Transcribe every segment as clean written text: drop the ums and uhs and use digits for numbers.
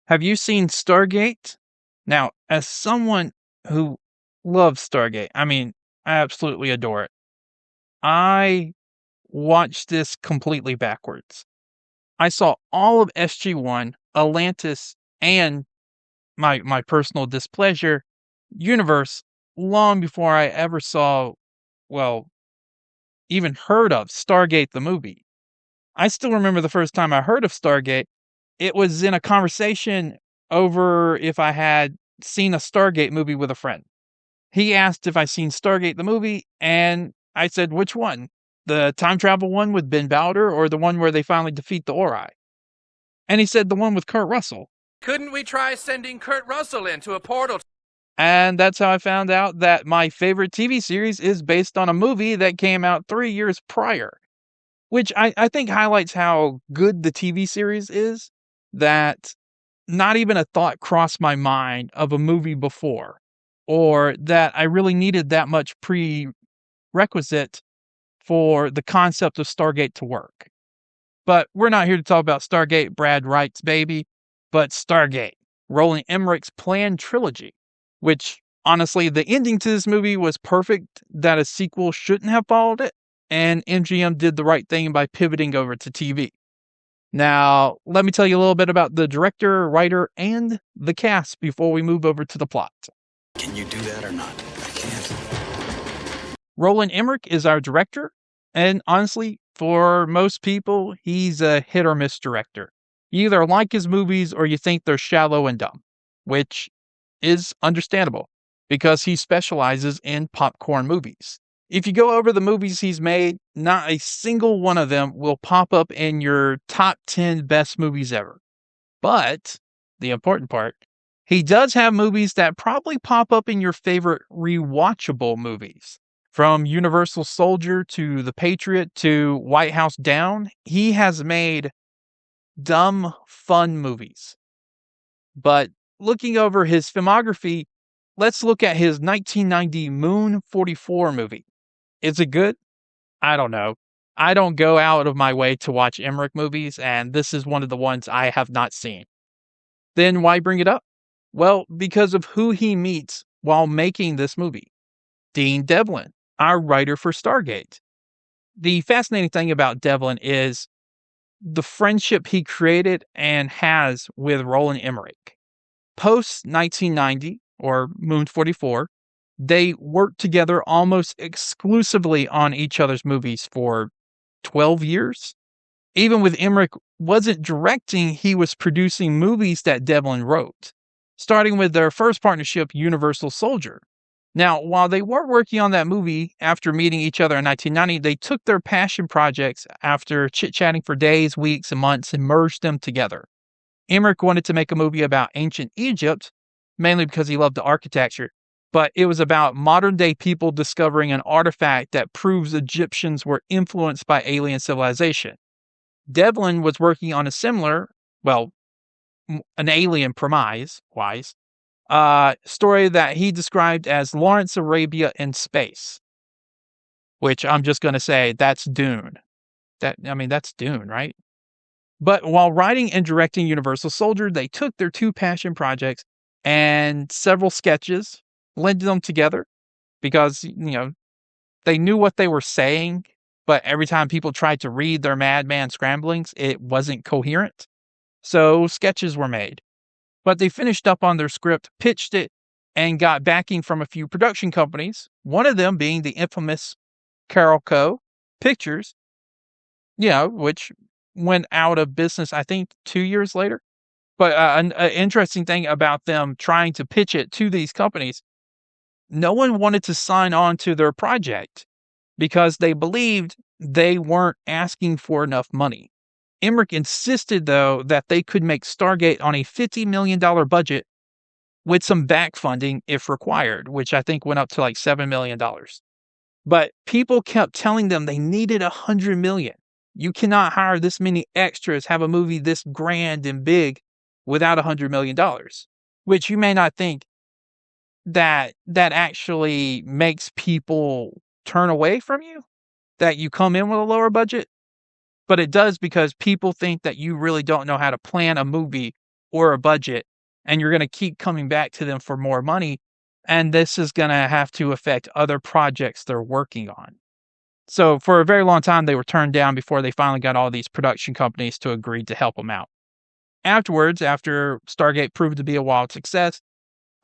Have you seen Stargate? Now, as someone who loves Stargate, I mean, I absolutely adore it. I watched this completely backwards. I saw all of SG-1, Atlantis, and my personal displeasure universe long before I ever saw, well, even heard of Stargate the movie. I still remember the first time I heard of Stargate. It was in a conversation over if I had seen a Stargate movie with a friend. He asked if I seen Stargate the movie, and I said, "Which one? The time travel one with Ben Bowder or the one where they finally defeat the Ori?" And he said, "The one with Kurt Russell." Couldn't we try sending Kurt Russell into a portal? And that's how I found out that my favorite TV series is based on a movie that came out 3 years prior, which I think highlights how good the TV series is, that not even a thought crossed my mind of a movie before, or that I really needed that much prerequisite for the concept of Stargate to work. But we're not here to talk about Stargate, Brad Wright's baby, but Stargate, Roland Emmerich's planned trilogy, which honestly, the ending to this movie was perfect, that a sequel shouldn't have followed it, and MGM did the right thing by pivoting over to TV. Now, let me tell you a little bit about the director, writer, and the cast before we move over to the plot. Can you do that or not? I can't. Roland Emmerich is our director, and honestly, for most people, he's a hit or miss director. You either like his movies or you think they're shallow and dumb, which is understandable because he specializes in popcorn movies. If you go over the movies he's made, not a single one of them will pop up in your top 10 best movies ever. But the important part, he does have movies that probably pop up in your favorite rewatchable movies. From Universal Soldier to The Patriot to White House Down, he has made dumb, fun movies. But looking over his filmography, let's look at his 1990 Moon 44 movie. Is it good? I don't know. I don't go out of my way to watch Emmerich movies, and this is one of the ones I have not seen. Then why bring it up? Well, because of who he meets while making this movie. Dean Devlin, our writer for Stargate. The fascinating thing about Devlin is the friendship he created and has with Roland Emmerich. Post 1990, or Moon 44, they worked together almost exclusively on each other's movies for 12 years. Even with Emmerich wasn't directing, he was producing movies that Devlin wrote, starting with their first partnership, Universal Soldier. Now, while they were working on that movie after meeting each other in 1990, they took their passion projects after chit-chatting for days, weeks, and months and merged them together. Emmerich wanted to make a movie about ancient Egypt, mainly because he loved the architecture, but it was about modern-day people discovering an artifact that proves Egyptians were influenced by alien civilization. Devlin was working on a similar, well, an alien premise-wise, story that he described as Lawrence Arabia in space, which I'm just going to say that's Dune. That's Dune, right? But while writing and directing Universal Soldier, they took their two passion projects and several sketches, blended them together because, they knew what they were saying, but every time people tried to read their madman scramblings, it wasn't coherent. So sketches were made. But they finished up on their script, pitched it, and got backing from a few production companies, one of them being the infamous Carolco Pictures, which went out of business, I think, 2 years later. But an interesting thing about them trying to pitch it to these companies, no one wanted to sign on to their project because they believed they weren't asking for enough money. Emmerich insisted, though, that they could make Stargate on a $50 million budget with some back funding if required, which I think went up to like $7 million. But people kept telling them they needed $100 million. You cannot hire this many extras, have a movie this grand and big without $100 million, which you may not think that actually makes people turn away from you, that you come in with a lower budget. But it does because people think that you really don't know how to plan a movie or a budget, and you're going to keep coming back to them for more money. And this is going to have to affect other projects they're working on. So for a very long time, they were turned down before they finally got all these production companies to agree to help them out. Afterwards, after Stargate proved to be a wild success,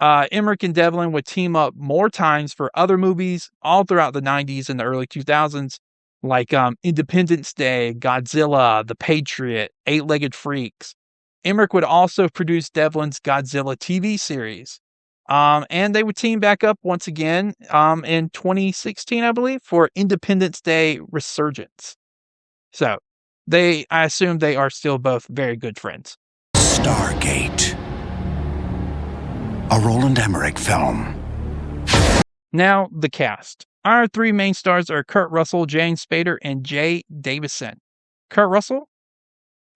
Emmerich and Devlin would team up more times for other movies all throughout the 90s and the early 2000s, like Independence Day, Godzilla, The Patriot, Eight-Legged Freaks. Emmerich would also produce Devlin's Godzilla TV series. And they would team back up once again in 2016, I believe, for Independence Day Resurgence. So, I assume they are still both very good friends. Stargate. A Roland Emmerich film. Now, the cast. Our three main stars are Kurt Russell, James Spader, and Jay Davison. Kurt Russell?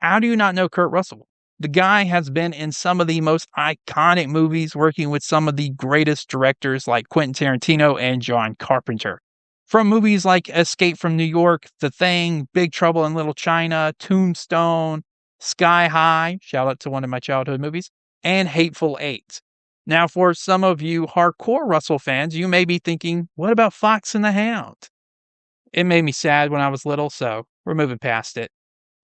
How do you not know Kurt Russell? The guy has been in some of the most iconic movies, working with some of the greatest directors like Quentin Tarantino and John Carpenter. From movies like Escape from New York, The Thing, Big Trouble in Little China, Tombstone, Sky High, shout out to one of my childhood movies, and Hateful Eight. Now, for some of you hardcore Russell fans, you may be thinking, what about Fox and the Hound? It made me sad when I was little, so we're moving past it.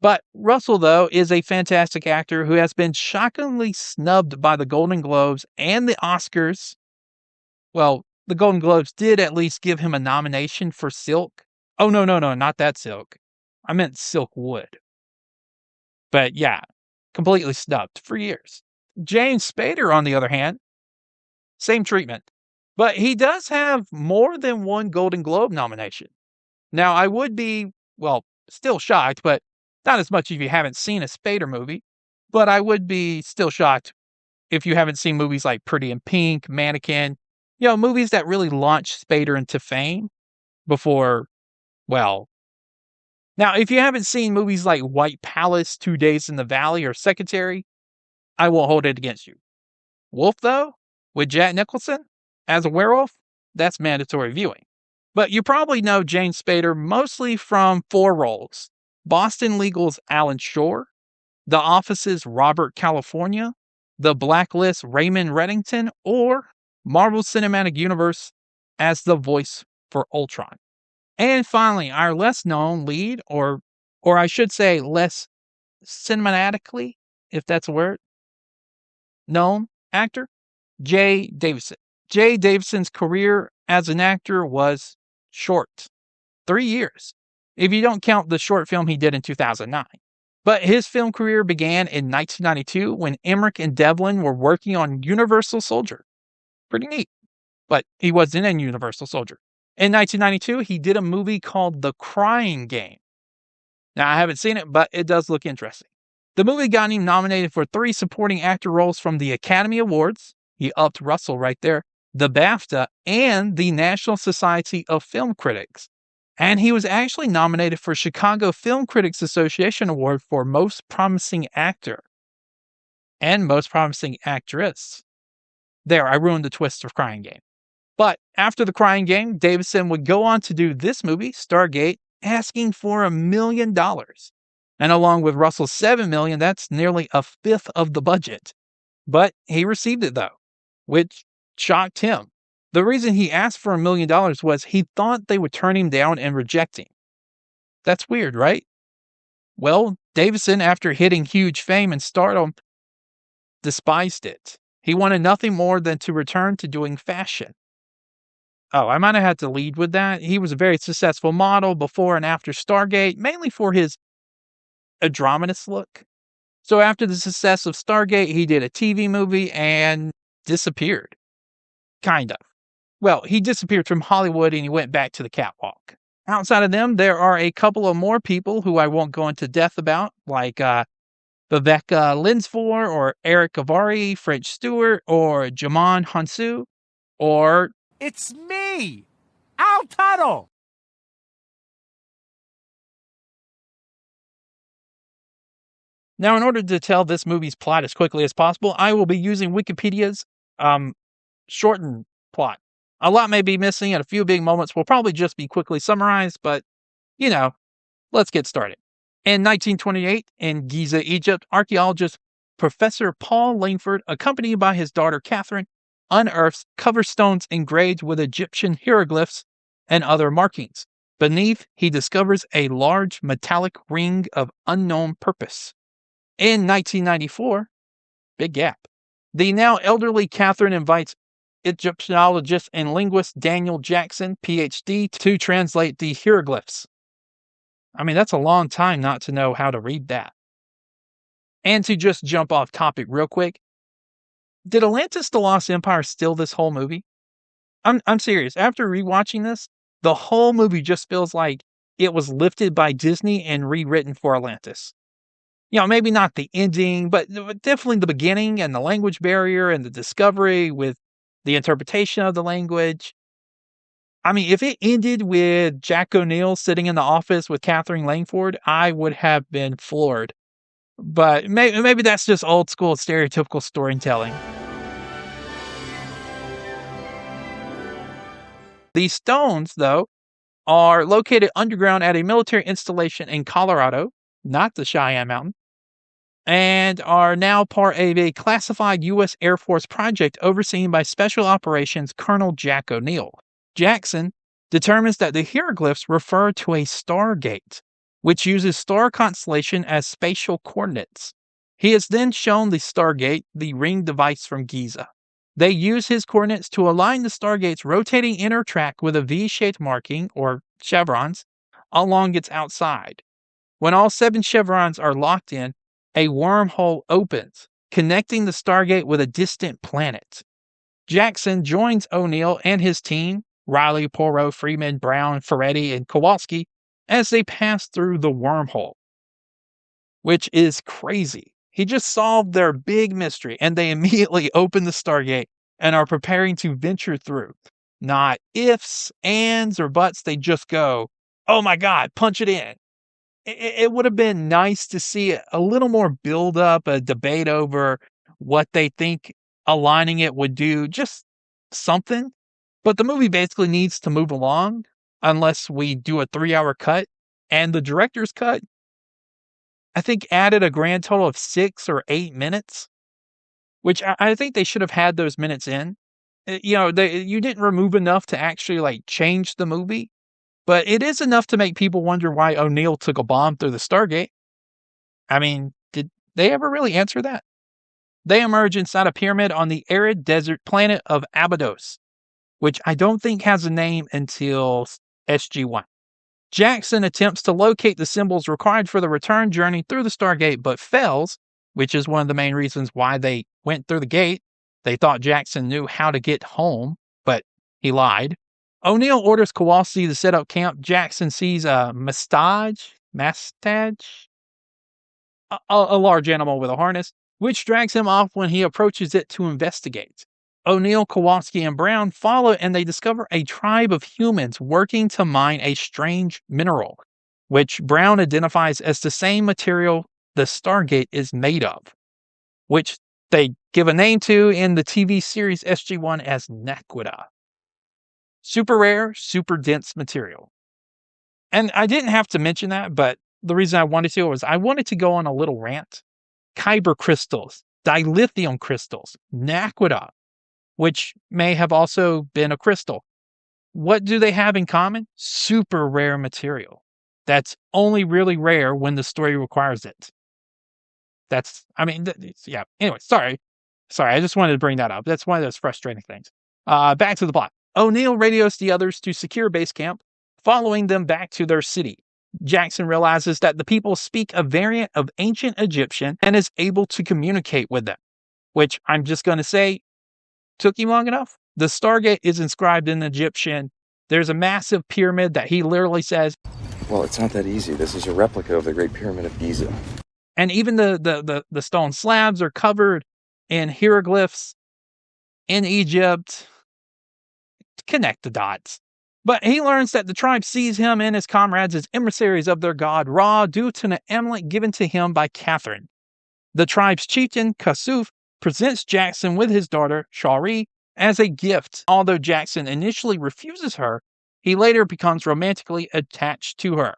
But Russell, though, is a fantastic actor who has been shockingly snubbed by the Golden Globes and the Oscars. Well, the Golden Globes did at least give him a nomination for Silk. Oh, no, not that Silk. I meant Silkwood. But yeah, completely snubbed for years. James Spader, on the other hand, same treatment. But he does have more than one Golden Globe nomination. Now, I would be, still shocked, but not as much if you haven't seen a Spader movie, but I would be still shocked if you haven't seen movies like Pretty in Pink, Mannequin, movies that really launched Spader into fame before, now, if you haven't seen movies like White Palace, 2 Days in the Valley, or Secretary, I won't hold it against you. Wolf, though, with Jack Nicholson as a werewolf, that's mandatory viewing. But you probably know James Spader mostly from 4 roles. Boston Legal's Alan Shore, The Office's Robert California, The Blacklist Raymond Reddington, or Marvel Cinematic Universe as the voice for Ultron. And finally, our less known lead, or I should say less cinematically, if that's a word, known actor, Jay Davison. Jay Davison's career as an actor was short, 3 years, if you don't count the short film he did in 2009. But his film career began in 1992 when Emmerich and Devlin were working on Universal Soldier. Pretty neat. But he wasn't in Universal Soldier. In 1992, he did a movie called The Crying Game. Now, I haven't seen it, but it does look interesting. The movie got him nominated for 3 supporting actor roles from the Academy Awards. He upped Russell right there. The BAFTA and the National Society of Film Critics. And he was actually nominated for Chicago Film Critics Association Award for Most Promising Actor and Most Promising Actress. There, I ruined the twist of Crying Game. But after The Crying Game, Davison would go on to do this movie, Stargate, asking for $1 million. And along with Russell's $7 million, that's nearly a fifth of the budget. But he received it, though, which shocked him. The reason he asked for $1 million was he thought they would turn him down and reject him. That's weird, right? Well, Davison, after hitting huge fame and stardom, despised it. He wanted nothing more than to return to doing fashion. Oh, I might have had to lead with that. He was a very successful model before and after Stargate, mainly for his androgynous look. So after the success of Stargate, he did a TV movie and disappeared. Kind of. Well, he disappeared from Hollywood and he went back to the catwalk. Outside of them, there are a couple of more people who I won't go into depth about, like Vivek Linsford or Eric Avari, French Stewart, or Jaman Hansu, or... It's me, Al Tuttle. Now, in order to tell this movie's plot as quickly as possible, I will be using Wikipedia's shortened plot. A lot may be missing, and a few big moments will probably just be quickly summarized, but, let's get started. In 1928, in Giza, Egypt, archaeologists Professor Paul Langford, accompanied by his daughter Catherine, unearths cover stones engraved with Egyptian hieroglyphs and other markings. Beneath, he discovers a large metallic ring of unknown purpose. In 1994, big gap, the now elderly Catherine invites Egyptologist and linguist Daniel Jackson, PhD, to translate the hieroglyphs. I mean, that's a long time not to know how to read that. And to just jump off topic real quick, did Atlantis the Lost Empire steal this whole movie? I'm serious. After rewatching this, the whole movie just feels like it was lifted by Disney and rewritten for Atlantis. Maybe not the ending, but definitely the beginning and the language barrier and the discovery with the interpretation of the language. I mean, if it ended with Jack O'Neill sitting in the office with Catherine Langford, I would have been floored. But maybe that's just old school stereotypical storytelling. These stones, though, are located underground at a military installation in Colorado, not the Cheyenne Mountain, and are now part of a classified U.S. Air Force project overseen by Special Operations Colonel Jack O'Neill. Jackson determines that the hieroglyphs refer to a Stargate, which uses star constellation as spatial coordinates. He is then shown the Stargate, the ring device from Giza. They use his coordinates to align the Stargate's rotating inner track with a V-shaped marking, or chevrons, along its outside. When all 7 chevrons are locked in, a wormhole opens, connecting the Stargate with a distant planet. Jackson joins O'Neill and his team, Riley, Poirot, Freeman, Brown, Ferretti, and Kowalski, as they pass through the wormhole, which is crazy. He just solved their big mystery, and they immediately open the Stargate and are preparing to venture through. Not ifs, ands, or buts. They just go, oh my God, punch it in. It would have been nice to see a little more build up, a debate over what they think aligning it would do, just something. But the movie basically needs to move along unless we do a 3-hour cut. And the director's cut, I think, added a grand total of 6 or 8 minutes, which I think they should have had those minutes in. You didn't remove enough to actually change the movie, but it is enough to make people wonder why O'Neill took a bomb through the Stargate. I mean, did they ever really answer that? They emerge inside a pyramid on the arid desert planet of Abydos, which I don't think has a name until SG-1. Jackson attempts to locate the symbols required for the return journey through the Stargate, but fails, which is one of the main reasons why they went through the gate. They thought Jackson knew how to get home, but he lied. O'Neill orders Kowalski to set up camp. Jackson sees a mastage, a large animal with a harness, which drags him off when he approaches it to investigate. O'Neill, Kowalski, and Brown follow, and they discover a tribe of humans working to mine a strange mineral, which Brown identifies as the same material the Stargate is made of, which they give a name to in the TV series SG-1 as Naquita. Super rare, super dense material. And I didn't have to mention that, but the reason I wanted to was I wanted to go on a little rant. Kyber crystals, dilithium crystals, Naquita, which may have also been a crystal. What do they have in common? Super rare material. That's only really rare when the story requires it. Yeah. Anyway, sorry. I just wanted to bring that up. That's one of those frustrating things. Back to the plot. O'Neill radios the others to secure base camp, following them back to their city. Jackson realizes that the people speak a variant of ancient Egyptian and is able to communicate with them, which I'm just going to say took him long enough. The Stargate is inscribed in Egyptian. There's a massive pyramid that he literally says, well, it's not that easy. This is a replica of the Great Pyramid of Giza. And even the stone slabs are covered in hieroglyphs in Egypt. Connect the dots. But he learns that the tribe sees him and his comrades as emissaries of their god Ra due to an amulet given to him by Catherine. The tribe's chieftain, Kasuf, presents Jackson with his daughter, Shari, as a gift. Although Jackson initially refuses her, he later becomes romantically attached to her.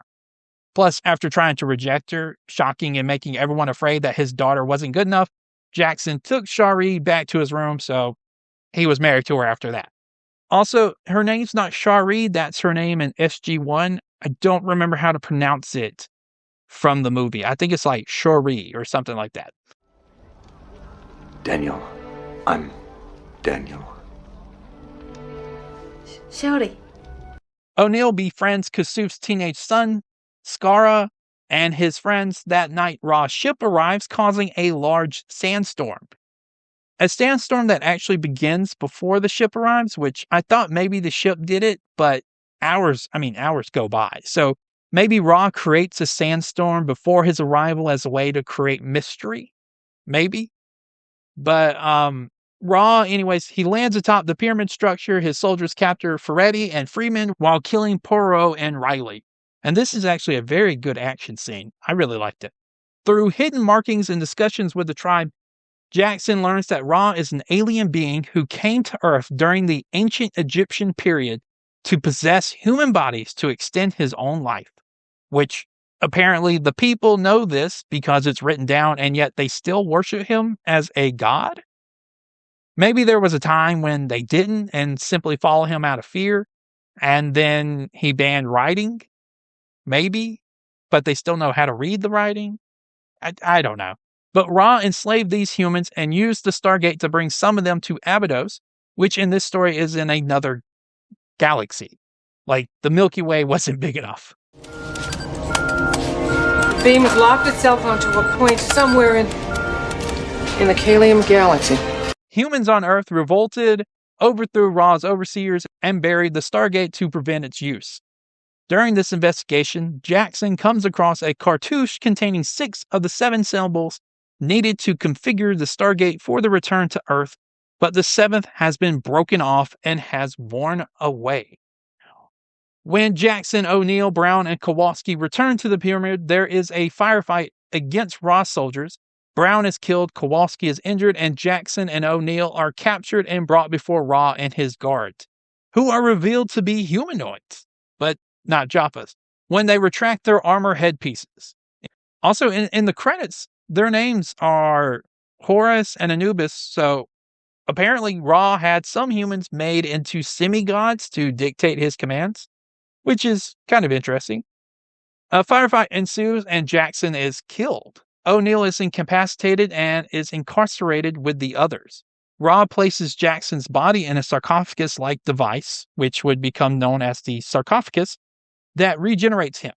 Plus, after trying to reject her, shocking and making everyone afraid that his daughter wasn't good enough, Jackson took Shari back to his room, so he was married to her after that. Also, her name's not Shari, that's her name in SG-1. I don't remember how to pronounce it from the movie. I think it's like Shori or something like that. Daniel. I'm Daniel. Shorty. O'Neill befriends Kasuf's teenage son, Skara, and his friends. That night, Ra's ship arrives, causing a large sandstorm. A sandstorm that actually begins before the ship arrives, which I thought maybe the ship did it, but hours go by. So maybe Ra creates a sandstorm before his arrival as a way to create mystery. Maybe. But Ra, anyways, he lands atop the pyramid structure. His soldiers capture Ferretti and Freeman while killing Poirot and Riley. And this is actually a very good action scene. I really liked it. Through hidden markings and discussions with the tribe, Jackson learns that Ra is an alien being who came to Earth during the ancient Egyptian period to possess human bodies to extend his own life, which apparently the people know this because it's written down, and yet they still worship him as a god. Maybe there was a time when they didn't and simply follow him out of fear, and then he banned writing. Maybe, but they still know how to read the writing. I don't know. But Ra enslaved these humans and used the Stargate to bring some of them to Abydos, which in this story is in another galaxy. Like, the Milky Way wasn't big enough. The beam has locked itself onto a point somewhere in the Kalium galaxy. Humans on Earth revolted, overthrew Ra's overseers, and buried the Stargate to prevent its use. During this investigation, Jackson comes across a cartouche containing 6 of the 7 symbols needed to configure the Stargate for the return to Earth, but the 7th has been broken off and has worn away. When Jackson, O'Neill, Brown, and Kowalski return to the pyramid, there is a firefight against Ra's soldiers. Brown is killed, Kowalski is injured, and Jackson and O'Neill are captured and brought before Ra and his guards, who are revealed to be humanoids, but not Jaffa's, when they retract their armor headpieces. Also, in the credits, their names are Horus and Anubis, so apparently Ra had some humans made into semi-gods to dictate his commands, which is kind of interesting. A firefight ensues and Jackson is killed. O'Neill is incapacitated and is incarcerated with the others. Ra places Jackson's body in a sarcophagus-like device, which would become known as the sarcophagus, that regenerates him.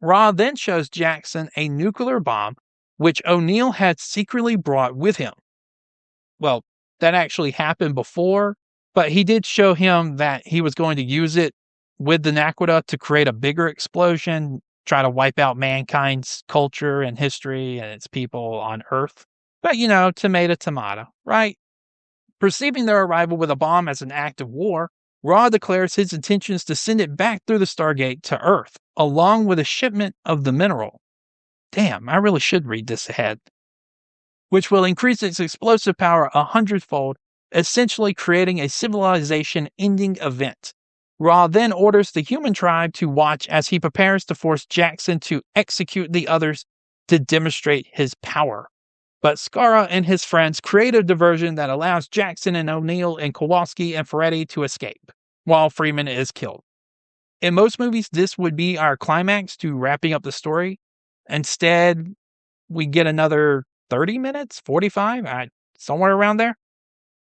Ra then shows Jackson a nuclear bomb, which O'Neill had secretly brought with him. Well, that actually happened before, but he did show him that he was going to use it with the Naquadah to create a bigger explosion, try to wipe out mankind's culture and history and its people on Earth. But, tomato, right? Perceiving their arrival with a bomb as an act of war, Ra declares his intentions to send it back through the Stargate to Earth, along with a shipment of the mineral. Damn, I really should read this ahead. Which will increase its explosive power 100-fold, essentially creating a civilization-ending event. Ra then orders the human tribe to watch as he prepares to force Jackson to execute the others to demonstrate his power. But Skara and his friends create a diversion that allows Jackson and O'Neill and Kowalski and Ferretti to escape, while Freeman is killed. In most movies, this would be our climax to wrapping up the story. Instead, we get another 30 minutes, 45, somewhere around there.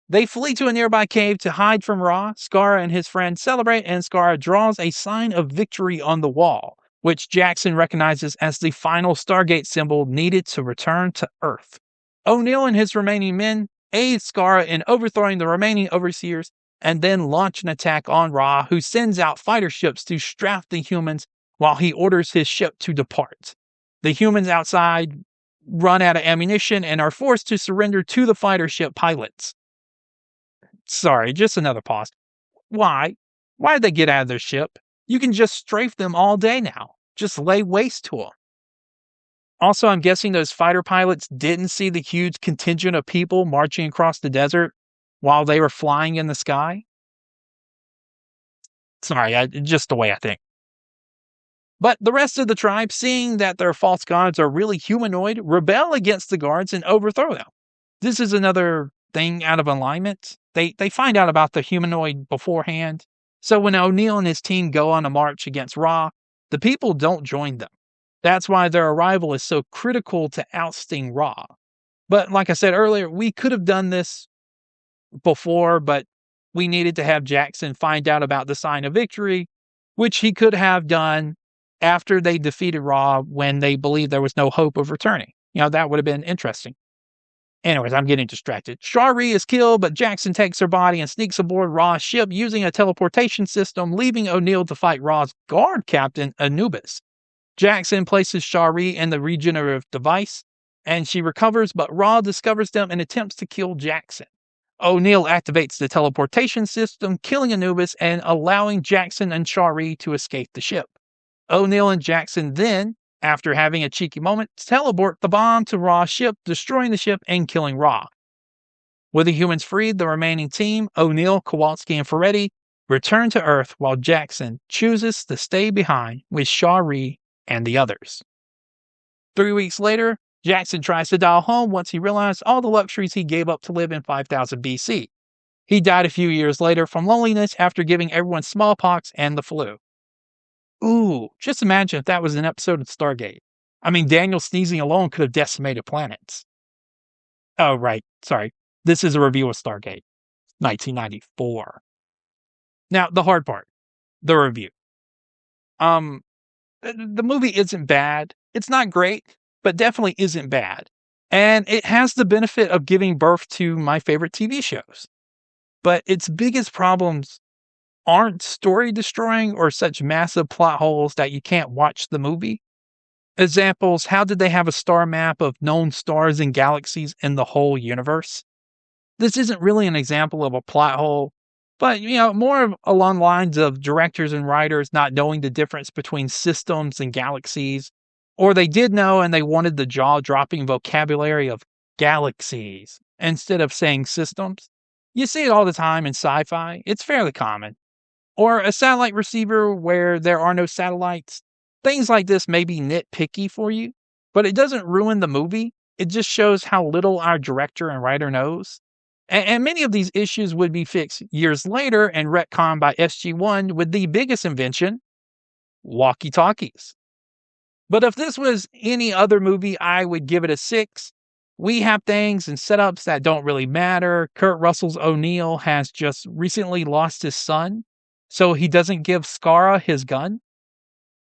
They flee to a nearby cave to hide from Ra. Skara and his friend celebrate, and Skara draws a sign of victory on the wall, which Jackson recognizes as the final Stargate symbol needed to return to Earth. O'Neill and his remaining men aid Skara in overthrowing the remaining overseers, and then launch an attack on Ra, who sends out fighter ships to strap the humans while he orders his ship to depart. The humans outside run out of ammunition and are forced to surrender to the fighter ship pilots. Sorry, just another pause. Why? Why did they get out of their ship? You can just strafe them all day now. Just lay waste to them. Also, I'm guessing those fighter pilots didn't see the huge contingent of people marching across the desert while they were flying in the sky. Sorry, just the way I think. But the rest of the tribe, seeing that their false gods are really humanoid, rebel against the guards and overthrow them. This is another thing out of alignment. They find out about the humanoid beforehand. So when O'Neill and his team go on a march against Ra, the people don't join them. That's why their arrival is so critical to ousting Ra. But like I said earlier, we could have done this before, but we needed to have Jackson find out about the sign of victory, which he could have done after they defeated Ra when they believed there was no hope of returning. That would have been interesting. Anyways, I'm getting distracted. Shari is killed, but Jackson takes her body and sneaks aboard Ra's ship using a teleportation system, leaving O'Neill to fight Ra's guard captain, Anubis. Jackson places Shari in the regenerative device, and she recovers, but Ra discovers them and attempts to kill Jackson. O'Neill activates the teleportation system, killing Anubis and allowing Jackson and Shari to escape the ship. O'Neill and Jackson then, after having a cheeky moment, teleport the bomb to Ra's ship, destroying the ship and killing Ra. With the humans freed, the remaining team, O'Neill, Kowalski, and Ferretti, return to Earth while Jackson chooses to stay behind with Shari and the others. 3 weeks later, Jackson tries to dial home once he realized all the luxuries he gave up to live in 5000 BC. He died a few years later from loneliness after giving everyone smallpox and the flu. Ooh, just imagine if that was an episode of Stargate. I mean, Daniel sneezing alone could have decimated planets. Oh, right. Sorry. This is a review of Stargate, 1994. Now, the hard part, the review. The movie isn't bad. It's not great, but definitely isn't bad. And it has the benefit of giving birth to my favorite TV shows. But its biggest problems aren't story destroying or such massive plot holes that you can't watch the movie. Examples: how did they have a star map of known stars and galaxies in the whole universe? This isn't really an example of a plot hole, but more along the lines of directors and writers not knowing the difference between systems and galaxies, or they did know and they wanted the jaw-dropping vocabulary of galaxies instead of saying systems. You see it all the time in sci-fi. It's fairly common. Or a satellite receiver where there are no satellites. Things like this may be nitpicky for you, but it doesn't ruin the movie. It just shows how little our director and writer knows. And many of these issues would be fixed years later and retconned by SG-1 with the biggest invention, walkie-talkies. But if this was any other movie, I would give it a 6. We have things and setups that don't really matter. Kurt Russell's O'Neill has just recently lost his son, so he doesn't give Skara his gun,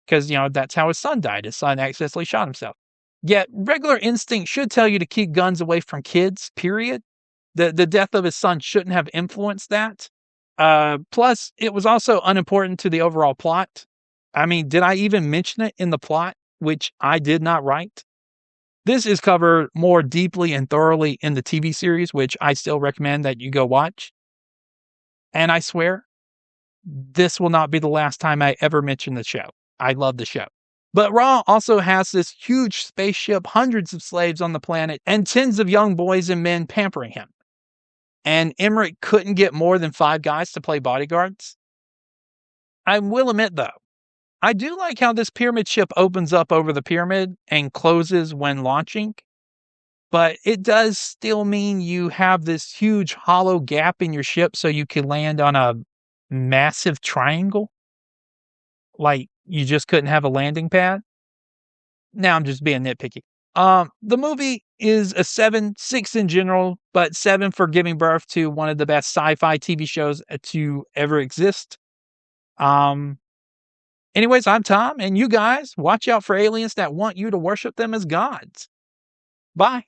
because, that's how his son died. His son accidentally shot himself. Yet, regular instinct should tell you to keep guns away from kids, period. The death of his son shouldn't have influenced that. Plus, it was also unimportant to the overall plot. I mean, did I even mention it in the plot, which I did not write? This is covered more deeply and thoroughly in the TV series, which I still recommend that you go watch. And I swear, this will not be the last time I ever mention the show. I love the show. But Ra also has this huge spaceship, hundreds of slaves on the planet, and tens of young boys and men pampering him. And Emmerich couldn't get more than 5 guys to play bodyguards. I will admit, though, I do like how this pyramid ship opens up over the pyramid and closes when launching. But it does still mean you have this huge hollow gap in your ship so you can land on a massive triangle. Like, you just couldn't have a landing pad. Now I'm just being nitpicky. The movie is a 7, 6 in general, but 7 for giving birth to one of the best sci-fi TV shows to ever exist. Anyways, I'm Tom, and you guys watch out for aliens that want you to worship them as gods. Bye.